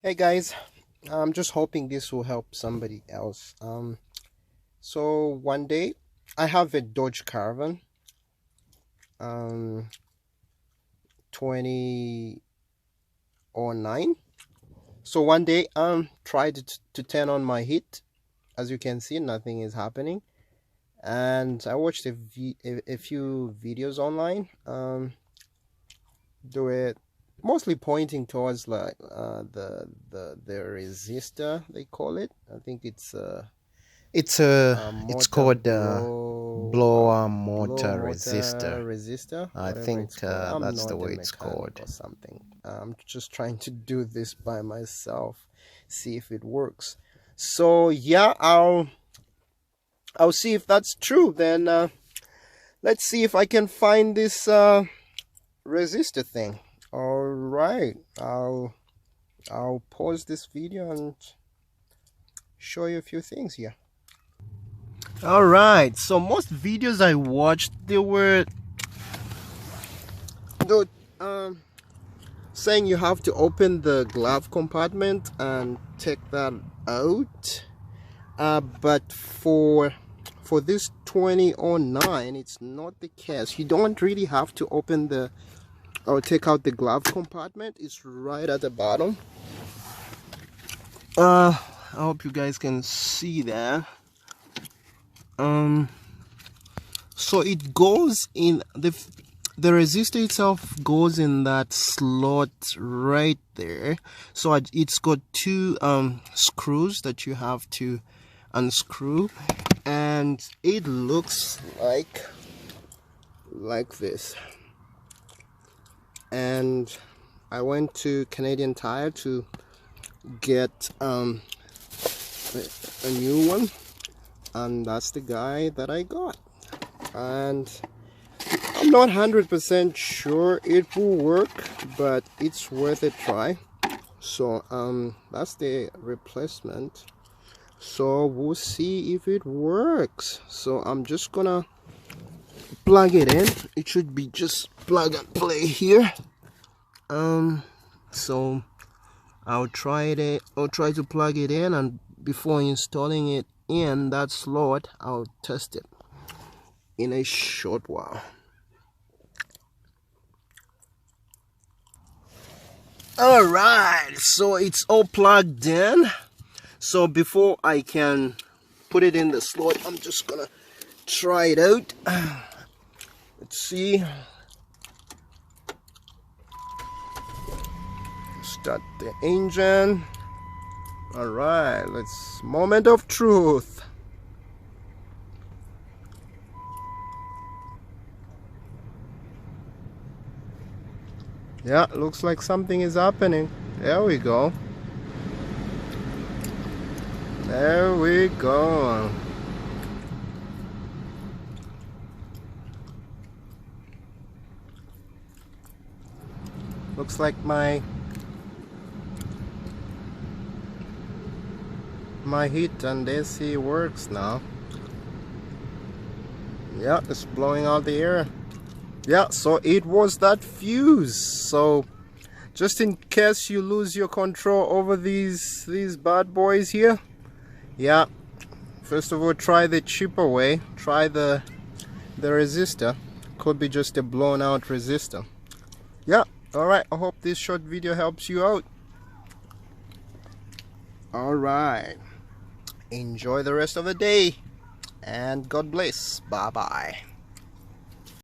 Hey guys, I'm just hoping this will help somebody else. So one day I have a Dodge Caravan, um, 2009. So one day tried to turn on my heat. As you can see, nothing is happening. And I watched a few videos online. Do it mostly pointing towards like the resistor they call it. I think it's It's called blow motor resistor. resistor, I whatever it's think called. I'm that's the not a way it's mechanic called. or something. I'm just trying to do this by myself, see if it works. So yeah, I'll see if that's true. Then let's see if I can find this resistor thing. All right, I'll pause this video and show you a few things here. All right, so most videos I watched, they were saying you have to open the glove compartment and take that out. But for this 2009, it's not the case. You don't really have to open the or take out the glove compartment. It's right at the bottom. I hope you guys can see that. So it goes in the resistor itself goes in that slot right there. So it's got two screws that you have to unscrew, and it looks like this. And I went to Canadian Tire to get a new one, and that's the guy that I got. And I'm not 100% sure it will work, but it's worth a try. So that's the replacement. So we'll see if it works. So I'm just gonna plug it in. It should be just plug and play here. So I'll try to plug it in, and before installing it in that slot, I'll test it in a short while. All right, so it's all plugged in. So before I can put it in the slot, I'm just gonna try it out. Let's see. Start the engine. All right, let's moment of truth. Yeah, looks like something is happening. There we go. There we go. Looks like my heat and AC works now. Yeah, it's blowing out the air. Yeah, so it was that fuse. So just in case you lose your control over these bad boys here, yeah, first of all, try the cheaper way. Try the resistor. Could be just a blown out resistor. Yeah, all right, I hope this short video helps you out. All right, enjoy the rest of the day, and God bless. Bye bye.